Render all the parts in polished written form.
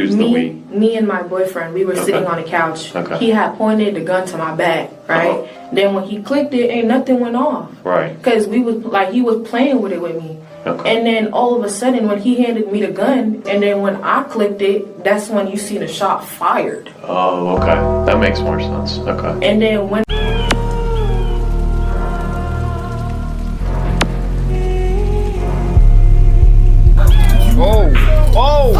Me and my boyfriend, we were sitting on the couch. He had pointed the gun to my back, right? Then when he clicked it, ain't nothing went off. Right. Because we was like, he was playing with it with me. And then all of a sudden, when he handed me the gun, and then when I clicked it, that's when you see the shot fired. Oh, okay. That makes more sense. Okay. And then when... Oh! Oh!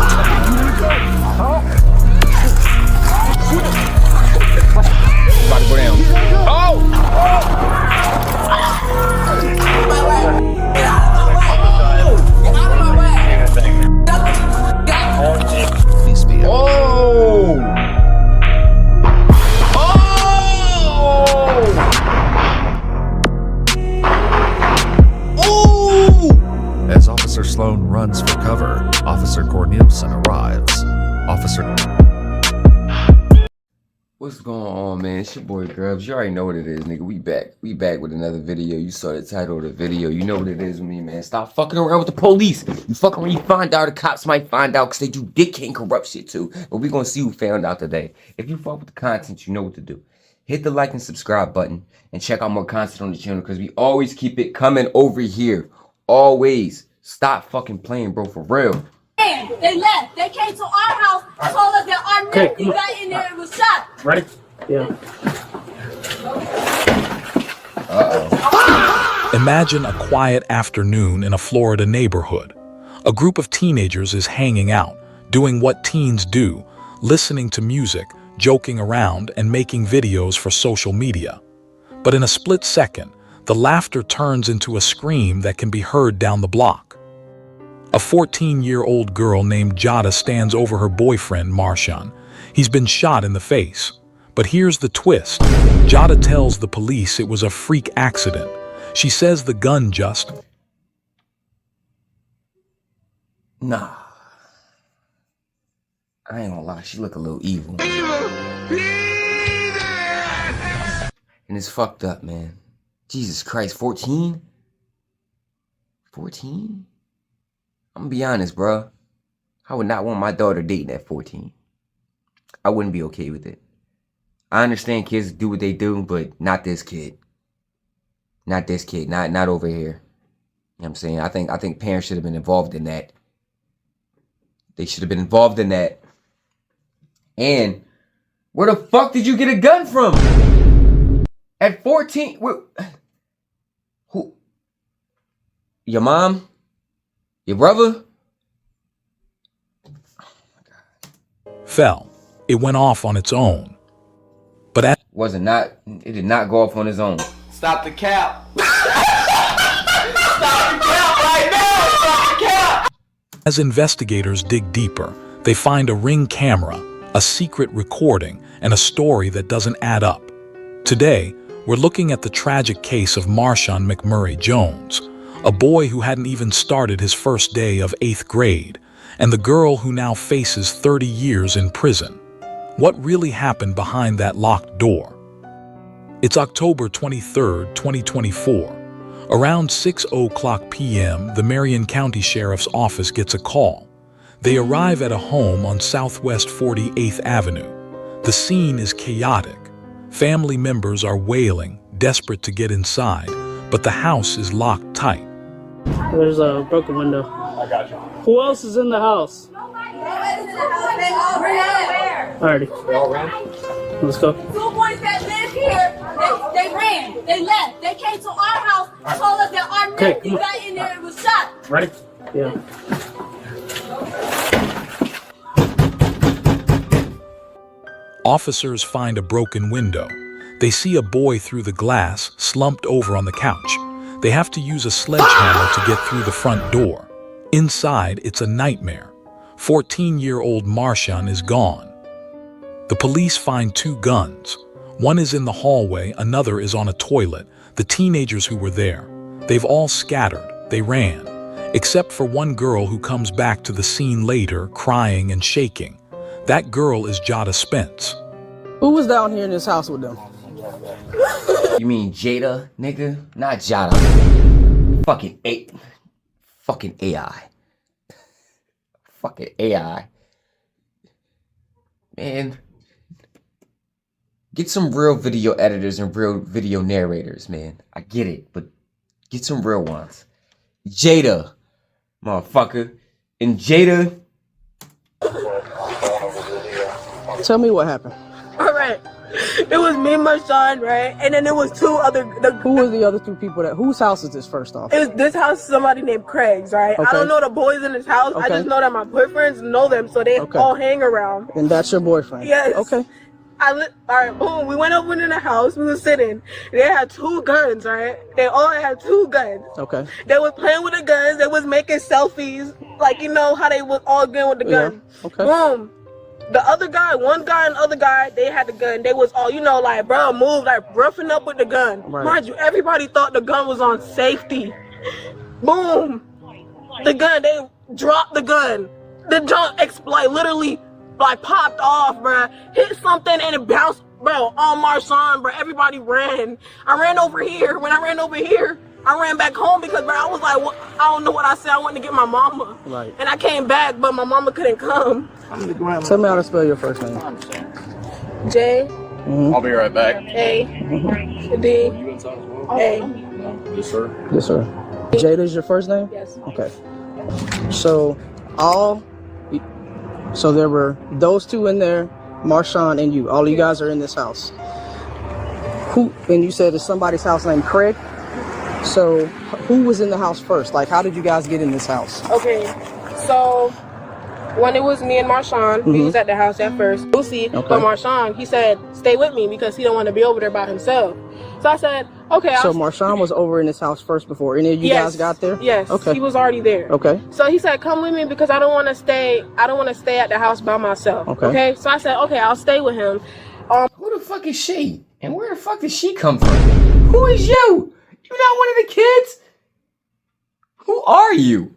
About to go down. Oh! As Officer Sloan runs for cover, Officer Cornelison arrives. What's going on, man? It's your boy Grubz. You already know what it is, nigga. We back. We back with another video. You saw the title of the video. You know what it is with me, man. Stop fucking around with the police. You fucking when you find out, the cops might find out because they do dick and corrupt shit too. But we gonna see who found out today. If you fuck with the content, you know what to do. Hit the like and subscribe button and check out more content on the channel because we always keep it coming over here. Always. Stop fucking playing, bro, for real. They left. They came to our house, told us that our nephew got in there and was shot. Ready? Yeah. Imagine a quiet afternoon in a Florida neighborhood. A group of teenagers is hanging out, doing what teens do, listening to music, joking around, and making videos for social media. But in a split second, the laughter turns into a scream that can be heard down the block. A 14-year-old girl named Jada stands over her boyfriend, Marshawn. He's been shot in the face. But here's the twist. Jada tells the police it was a freak accident. She says the gun just... Nah. I ain't gonna lie, she look a little evil. And it's fucked up, man. Jesus Christ, 14? 14? I'm gonna be honest, bro. I would not want my daughter dating at 14. I wouldn't be okay with it. I understand kids do what they do, but not this kid. Not this kid. Not over here. You know what I'm saying? I think parents should have been involved in that. They should have been involved in that. And where the fuck did you get a gun from? At 14? Who? Your mom? Your brother? Fell. It went off on its own. But it did not go off on its own. Stop the cap. Stop the cap right now. Stop the cap. As investigators dig deeper, they find a Ring camera, a secret recording, and a story that doesn't add up. Today, we're looking at the tragic case of Marshawn McMurray Jones, a boy who hadn't even started his first day of 8th grade, and the girl who now faces 30 years in prison. What really happened behind that locked door? It's October 23, 2024. Around 6:00 p.m., the Marion County Sheriff's Office gets a call. They arrive at a home on Southwest 48th Avenue. The scene is chaotic. Family members are wailing, desperate to get inside, but the house is locked tight. There's a broken window. I got you. Who else is in the house? Nobody is in the house. They all ran. Alrighty. They all ran? Let's go. 2 boys that live here, they ran. They left. They came to our house, told us that our nephew got in there and was shot. Ready? Yeah. Officers find a broken window. They see a boy through the glass, slumped over on the couch. They have to use a sledgehammer to get through the front door. Inside, it's a nightmare. 14-year-old Marshawn is gone. The police find 2 guns. One is in the hallway, another is on a toilet. The teenagers who were there, they've all scattered. They ran, except for one girl who comes back to the scene later, crying and shaking. That girl is Jada Spence. Who was down here in this house with them? You mean Jada, nigga? Not Jada. Fucking AI. Fucking AI. Man, get some real video editors and real video narrators, man. I get it, but get some real ones. Jada, motherfucker. And Jada. Tell me what happened. All right. It was me and my son, right? And then there was two other... Who was the other two people that... Whose house is this, first off? It was this house, somebody named Craig's, right? Okay. I don't know the boys in this house. Okay. I just know that my boyfriends know them, so they all hang around. And that's your boyfriend? Yes. Okay. All right, boom. We went over in the house. We were sitting. They had 2 guns, right? They all had 2 guns. Okay. They was playing with the guns. They was making selfies. Like, you know how they was all good with the gun. Yeah. Okay. Boom. The other guy, one guy and the other guy, they had the gun. They was all, you know, like, bro, move, like, roughing up with the gun. Right. Mind you, everybody thought the gun was on safety. Boom. The gun, they dropped the gun. The junk, like, literally, like, popped off, bro. Hit something and it bounced, bro, on Marshawn, bro. Everybody ran. I ran over here. When I ran over here, I ran back home because, bro, I was like, well, I don't know what I said. I wanted to get my mama. Right. And I came back, but my mama couldn't come. Tell me how to spell your first name. J. I'll be right back. A. D. A. Yes, sir. Yes, sir. Jada's your first name? Yes. Okay. So there were those 2 in there, Marshawn and you. All you guys are in this house. And you said it's somebody's house named Craig? So who was in the house first? Like, how did you guys get in this house? Okay, so when it was me and Marshawn, we was at the house at first. Lucy, but Marshawn, he said, stay with me because he don't want to be over there by himself. So I said, okay. So Marshawn was over in this house first before any of you guys got there? Yes. Okay. He was already there. Okay. So he said, come with me because I don't want to stay at the house by myself. Okay. So I said, okay, I'll stay with him. Who the fuck is she? And where the fuck did she come from? Who is you? You're not one of the kids? Who are you?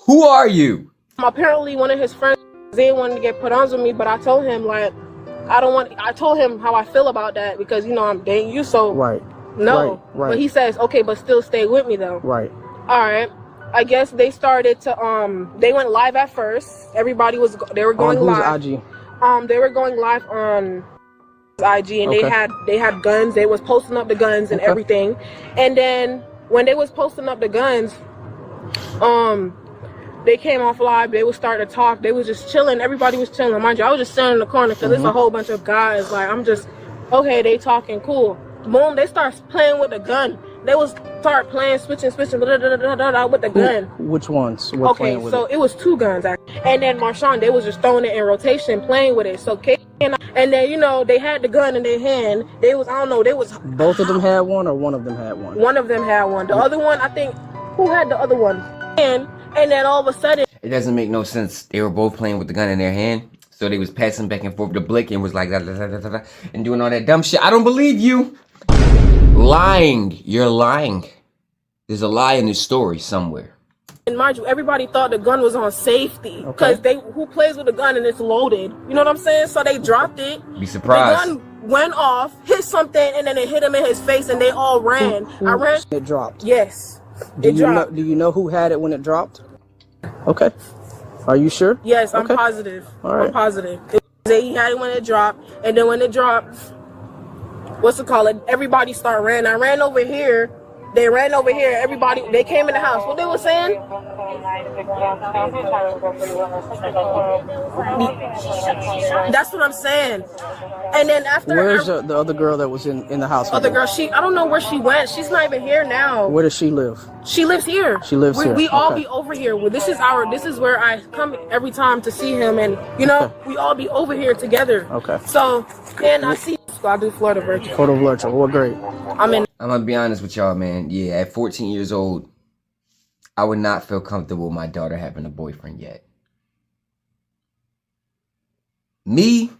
Who are you? Apparently one of his friends, they wanted to get put on with me, but I told him, like, I told him how I feel about that because, you know, I'm dating you, so. Right. No. Right. But he says, okay, but still stay with me though. Right. All right. I guess they started to, they went live at first. Everybody they were going live. On whose IG? They were going live on IG and they had guns. They was posting up the guns and everything. And then when they was posting up the guns, they came off live. They was starting to talk. They was just chilling. Everybody was chilling. Mind you, I was just sitting in the corner because it's a whole bunch of guys. Like, I'm just, okay, they talking cool. Boom, they start playing with the gun. They was start playing, switching, with the gun. Which ones? Okay, so it was 2 guns. And then Marshawn, they was just throwing it in rotation, playing with it. So and then, you know, they had the gun in their hand. They was, I don't know, they was... Both of them had one or one of them had one? One of them had one. The other one, I think, who had the other one? And then all of a sudden... It doesn't make no sense. They were both playing with the gun in their hand. So they was passing back and forth the blick and was like, and doing all that dumb shit. I don't believe you. Lying. You're lying. There's a lie in this story somewhere. And mind you, everybody thought the gun was on safety because who plays with a gun and it's loaded? You know what I'm saying? So they dropped it. Be surprised. The gun went off, hit something, and then it hit him in his face, and they all ran. I ran. It dropped. Yes. It dropped. Do you know who had it when it dropped? Okay. Are you sure? Yes, I'm positive. All right. I'm positive. He had it when it dropped, and then when it dropped, what's it called? Everybody started running. I ran over here. They ran over here. Everybody, they came in the house. What they were saying? That's what I'm saying. And then after, where's the other girl that was in the house? Other girl, I don't know where she went. She's not even here now. Where does she live? She lives here. She lives here. We all be over here. Well, this is where I come every time to see him, and you know, we all be over here together. Okay. So, and I see. I do Florida Virtual. Florida Virtual. Well, great. I'm gonna be honest with y'all, man. Yeah, at 14 years old, I would not feel comfortable with my daughter having a boyfriend yet. Me,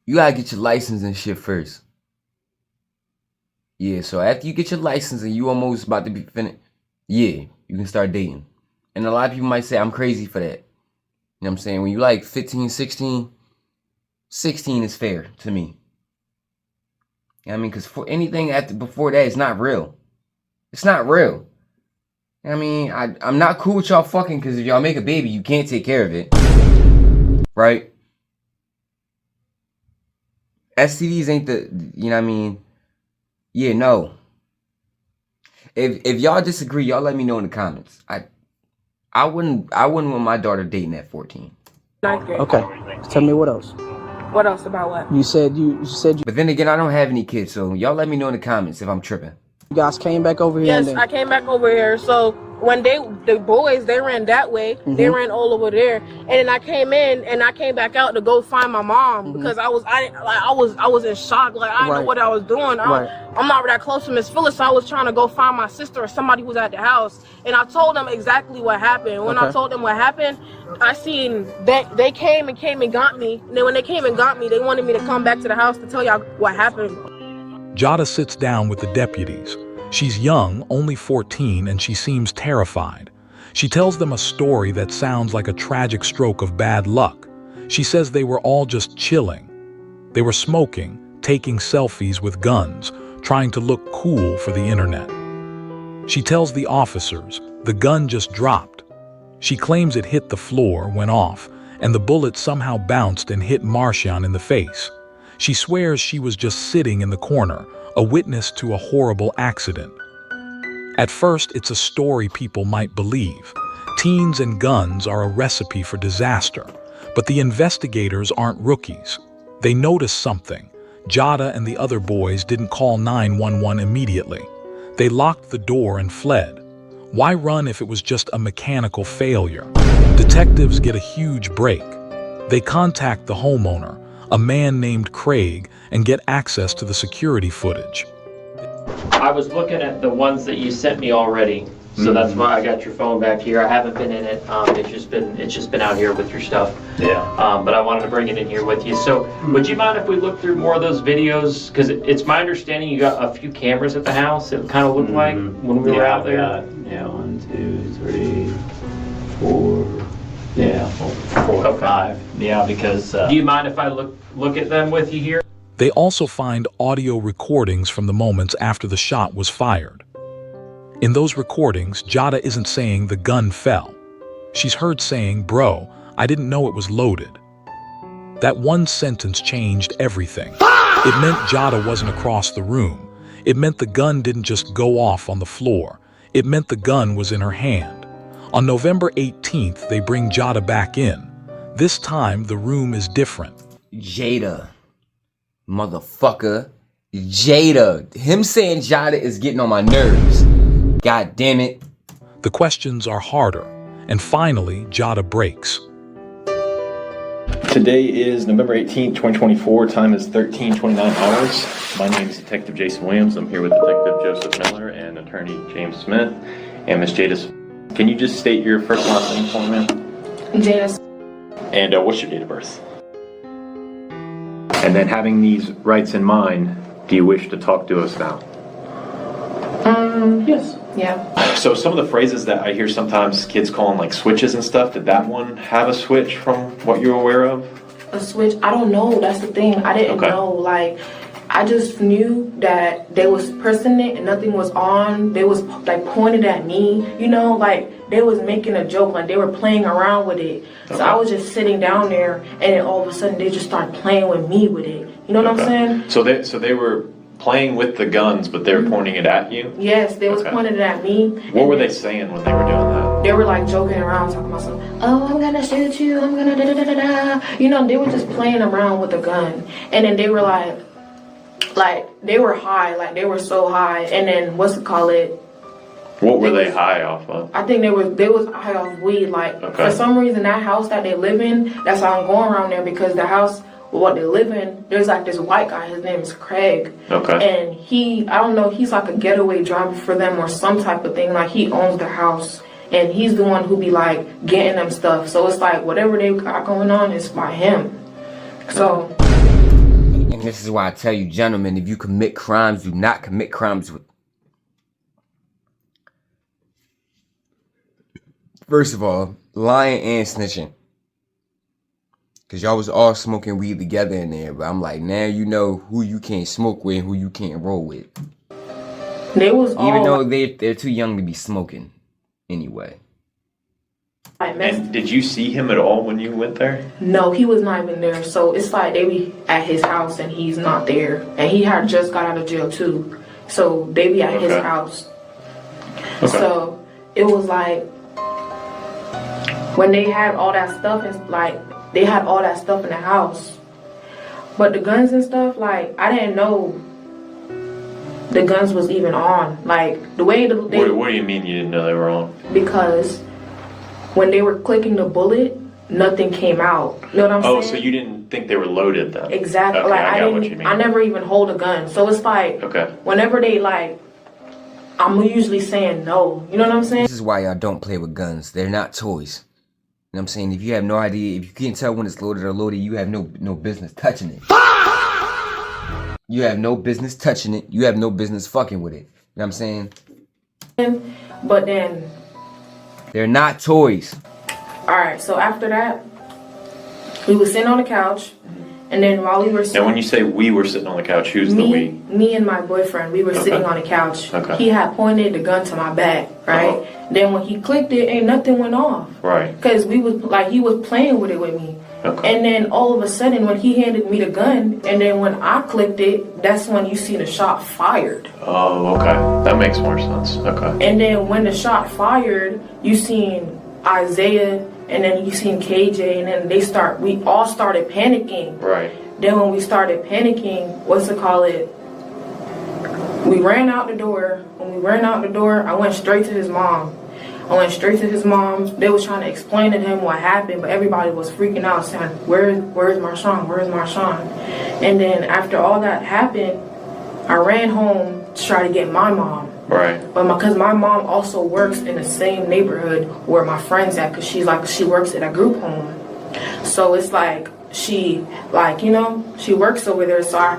you gotta get your license and shit first. Yeah, so after you get your license and you almost about to be finished, yeah, you can start dating. And a lot of people might say I'm crazy for that. You know what I'm saying? When you like 15, 16, 16 is fair to me. You know what I mean? Because for anything before that, it's not real. It's not real. You know I mean, I'm not cool with y'all fucking because if y'all make a baby, you can't take care of it. Right? STDs ain't the, you know what I mean? Yeah, no. If y'all disagree, y'all let me know in the comments. I wouldn't want my daughter dating at 14. Okay. Tell me what else. What else about what? You said you. But then again, I don't have any kids, so y'all let me know in the comments if I'm tripping. You guys came back over here. Yes, I came back over here. So when the boys ran that way, they ran all over there, and then I came in and I came back out to go find my mom because I was in shock. Like I didn't know what I was doing. I'm not that close to Miss Phyllis, so I was trying to go find my sister or somebody who was at the house, and I told them exactly what happened. When I told them what happened, I seen that they came and got me. And then when they came and got me, they wanted me to come back to the house to tell y'all what happened. Jada sits down with the deputies. She's young, only 14, and she seems terrified. She tells them a story that sounds like a tragic stroke of bad luck. She says they were all just chilling. They were smoking, taking selfies with guns, trying to look cool for the internet. She tells the officers the gun just dropped. She claims it hit the floor, went off, and the bullet somehow bounced and hit Marshawn in the face. She swears she was just sitting in the corner, a witness to a horrible accident. At first, it's a story people might believe. Teens and guns are a recipe for disaster. But the investigators aren't rookies. They notice something. Jada and the other boys didn't call 911 immediately. They locked the door and fled. Why run if it was just a mechanical failure? Detectives get a huge break. They contact the homeowner, a man named Craig, and get access to the security footage. I was looking at the ones that you sent me already, so that's why I got your phone back here. I haven't been in it. It's just been out here with your stuff. Yeah. But I wanted to bring it in here with you. So, would you mind if we look through more of those videos? Because it's my understanding you got a few cameras at the house. It kind of looked like when we were out there. Yeah, 1, 2, 3, 4. Yeah, 4 or 5. Yeah, because. Do you mind if I look at them with you here? They also find audio recordings from the moments after the shot was fired. In those recordings, Jada isn't saying the gun fell. She's heard saying, "Bro, I didn't know it was loaded." That one sentence changed everything. It meant Jada wasn't across the room. It meant the gun didn't just go off on the floor. It meant the gun was in her hand. On November 18th, they bring Jada back in. This time, the room is different. Jada. Motherfucker. Jada. Him saying Jada is getting on my nerves. God damn it. The questions are harder. And finally, Jada breaks. Today is November 18th, 2024. Time is 13:29 hours. My name is Detective Jason Williams. I'm here with Detective Joseph Miller and Attorney James Smith. And Miss Jada, can you just state your first and last name for me, ma'am? Jada. And what's your date of birth? And then, having these rights in mind, do you wish to talk to us now? Yes. Yeah. So some of the phrases that I hear sometimes kids calling like switches and stuff, did that one have a switch from what you're aware of? A switch? I don't know. That's the thing. I didn't know. Like, I just knew that they was pressing it and nothing was on. They was like pointed at me, you know, like they was making a joke, like they were playing around with it. So I was just sitting down there, and then all of a sudden they just started playing with me with it. You know what I'm saying? So they were playing with the guns, but they were pointing it at you? Yes, they was pointing it at me. What were they saying when they were doing that? They were like joking around, talking about something. Oh, I'm gonna shoot you. I'm gonna da da da da da. You know, they were just playing around with the gun, and then they were like they were high, like they were so high. And then What were they high off of? I think they was high off weed. Like for some reason, that house that they live in, that's how I'm going around there, because the house what they live in, there's like this white guy, his name is Craig. And I don't know, he's like a getaway driver for them or some type of thing. Like he owns the house, and he's the one who be like getting them stuff. So it's like whatever they got going on is by him. So. And this is why I tell you, gentlemen, if you commit crimes, do not commit crimes with. First of all, lying and snitching. Because y'all was all smoking weed together in there. But I'm like, now you know who you can't smoke with and who you can't roll with. They was all... Even though they're too young to be smoking. anyway. And did you see him at all when you went there? No, he was not even there. So it's like they be at his house and he's not there. And he had just got out of jail too. So they be at his house. Okay. So it was like when they had all that stuff, it's like they had all that stuff in the house. But the guns and stuff, like I didn't know the guns was even on. Like the way what do you mean you didn't know they were on? Because when they were clicking the bullet, nothing came out. You know what I'm saying? Oh, so you didn't think they were loaded then? Exactly. Okay, like I got what you mean. I never even hold a gun. So it's like whenever they like, I'm usually saying no. You know what I'm saying? This is why y'all don't play with guns. They're not toys. You know what I'm saying? If you have no idea, if you can't tell when it's loaded or loaded, you have no business touching it. You have no business touching it. You have no business fucking with it. You know what I'm saying? But then they're not toys. Alright, so after that, we were sitting on the couch, and then while we were sitting... Now when you say we were sitting on the couch, who's the we? Me and my boyfriend, we were sitting on the couch. He had pointed the gun to my back, right? Then when he clicked it, ain't nothing went off. Right. Because we was like, he was playing with it with me. And then all of a sudden, when he handed me the gun, and then when I clicked it, that's when you see the shot fired. Oh, okay. That makes more sense. Okay. And then when the shot fired, you seen Isaiah, and then you seen KJ, and then we all started panicking. Right. Then when we started panicking, we ran out the door. When we ran out the door, I went straight to his mom. They was trying to explain to him what happened, but everybody was freaking out, saying, where's Marshawn? Where's Marshawn? And then after all that happened, I ran home to try to get my mom. Right. But because my mom also works in the same neighborhood where my friend's at, because she works at a group home. So it's like she works over there. So I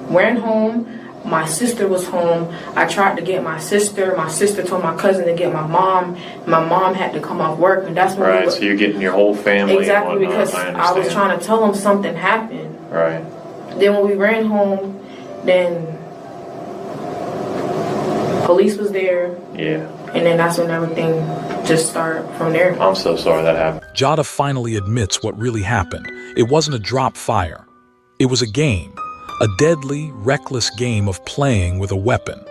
ran home. My sister was home. I tried to get my sister. My sister told my cousin to get my mom. My mom had to come off work, and that's when so you're getting your whole family. Exactly, because I was trying to tell them something happened. Right. Then when we ran home, then police was there. Yeah. And then that's when everything just started from there. I'm so sorry that happened. Jada finally admits what really happened. It wasn't a drop fire. It was a game. A deadly, reckless game of playing with a weapon.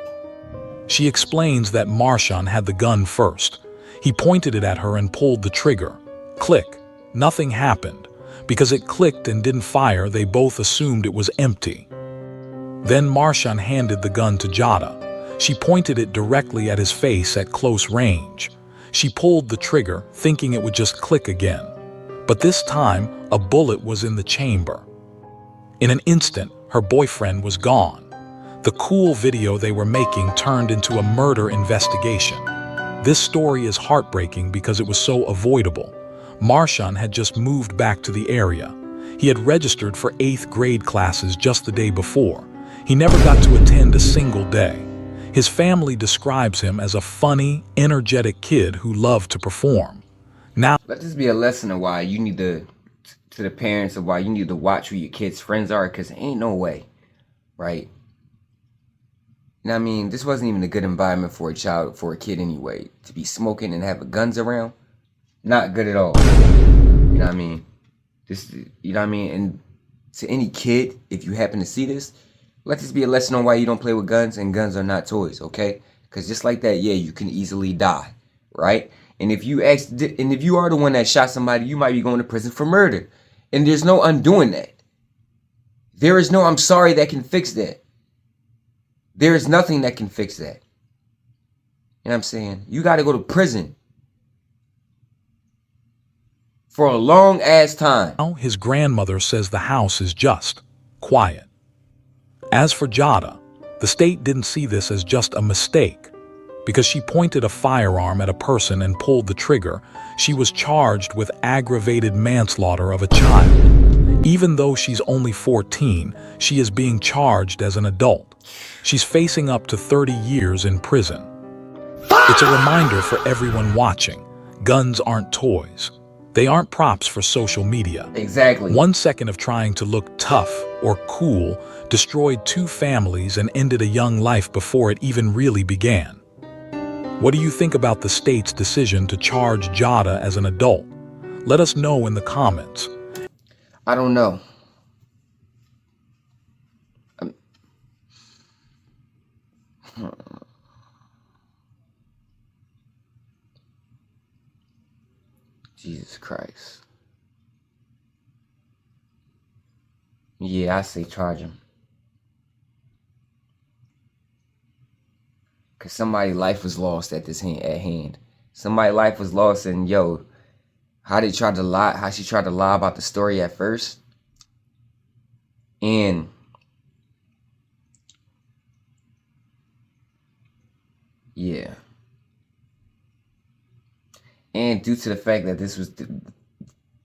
She explains that Marshawn had the gun first. He pointed it at her and pulled the trigger. Click. Nothing happened. Because it clicked and didn't fire, they both assumed it was empty. Then Marshawn handed the gun to Jada. She pointed it directly at his face at close range. She pulled the trigger, thinking it would just click again. But this time, a bullet was in the chamber. In an instant, her boyfriend was gone. The cool video they were making turned into a murder investigation. This story is heartbreaking because it was so avoidable. Marshawn had just moved back to the area. He had registered for 8th grade classes just the day before. He never got to attend a single day. His family describes him as a funny, energetic kid who loved to perform. Now, let this be a lesson of why you need to the parents of why you need to watch who your kids' friends are, because ain't no way, right? And I mean, this wasn't even a good environment for a kid anyway. To be smoking and having guns around, not good at all. You know what I mean? And to any kid, if you happen to see this, let this be a lesson on why you don't play with guns, and guns are not toys, okay? Because just like that, yeah, you can easily die, right? And if you are the one that shot somebody, you might be going to prison for murder. And there's no undoing that. There is no I'm sorry that can fix that. There is nothing that can fix that. You know what I'm saying? You got to go to prison for a long ass time. Now his grandmother says the house is just quiet. As for Jada, the state didn't see this as just a mistake. Because she pointed a firearm at a person and pulled the trigger, she was charged with aggravated manslaughter of a child. Even though she's only 14, she is being charged as an adult. She's facing up to 30 years in prison. It's a reminder for everyone watching. Guns aren't toys. They aren't props for social media. Exactly. 1 second of trying to look tough or cool destroyed 2 families and ended a young life before it even really began. What do you think about the state's decision to charge Jada as an adult? Let us know in the comments. I don't know. Jesus Christ. Yeah, I say charge him. Cause somebody's life was lost at hand. Somebody's life was lost, and yo, how she tried to lie about the story at first. And yeah. And due to the fact that this was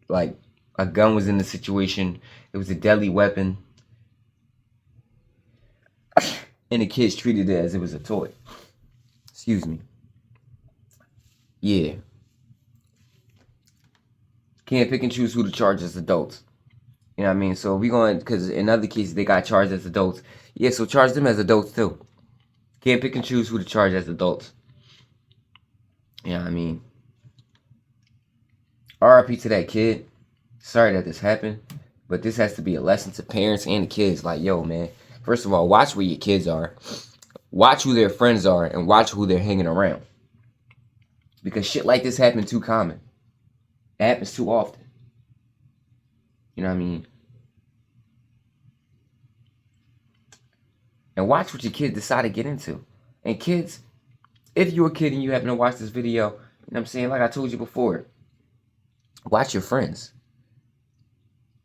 like a gun was in the situation, it was a deadly weapon, and the kids treated it as it was a toy. Excuse me. Yeah. Can't pick and choose who to charge as adults. You know what I mean? So we going, because in other cases they got charged as adults. Yeah, so charge them as adults too. Can't pick and choose who to charge as adults. You know what I mean? RIP to that kid. Sorry that this happened, but this has to be a lesson to parents and the kids. Like, yo, man, first of all, watch where your kids are. Watch who their friends are, and watch who they're hanging around. Because shit like this happens too common. It happens too often. You know what I mean? And watch what your kids decide to get into. And kids, if you're a kid and you happen to watch this video, you know what I'm saying? Like I told you before, watch your friends.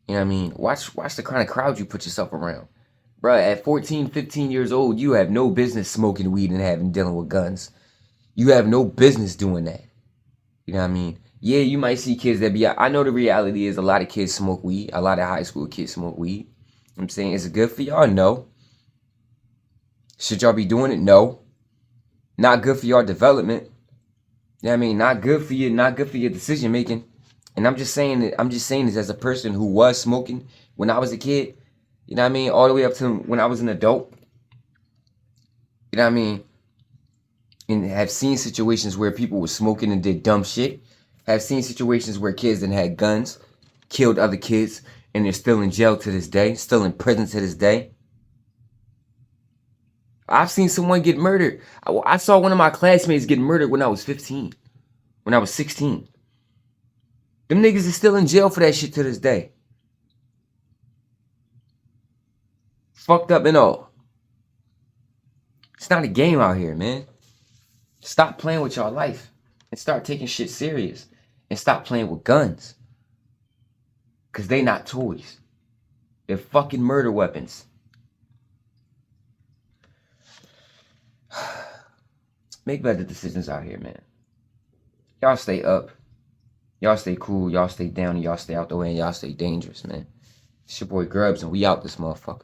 You know what I mean? Watch the kind of crowd you put yourself around. Bruh, at 14, 15 years old, you have no business smoking weed and dealing with guns. You have no business doing that. You know what I mean? Yeah, you might see kids that be out. I know the reality is a lot of kids smoke weed. A lot of high school kids smoke weed. You know what I'm saying, is it good for y'all? No. Should y'all be doing it? No. Not good for your development. You know what I mean? Not good for your decision making. And I'm just saying this as a person who was smoking when I was a kid. You know what I mean? All the way up to when I was an adult. You know what I mean? And have seen situations where people were smoking and did dumb shit. Have seen situations where kids that had guns, killed other kids, and they're still in jail to this day, still in prison to this day. I've seen someone get murdered. I saw one of my classmates get murdered when I was 15, when I was 16. Them niggas is still in jail for that shit to this day. Fucked up and all. It's not a game out here, man. Stop playing with your life and start taking shit serious. And stop playing with guns. Because they not toys. They're fucking murder weapons. Make better decisions out here, man. Y'all stay up. Y'all stay cool. Y'all stay down. And y'all stay out the way. And y'all stay dangerous, man. It's your boy Grubz, and we out this motherfucker.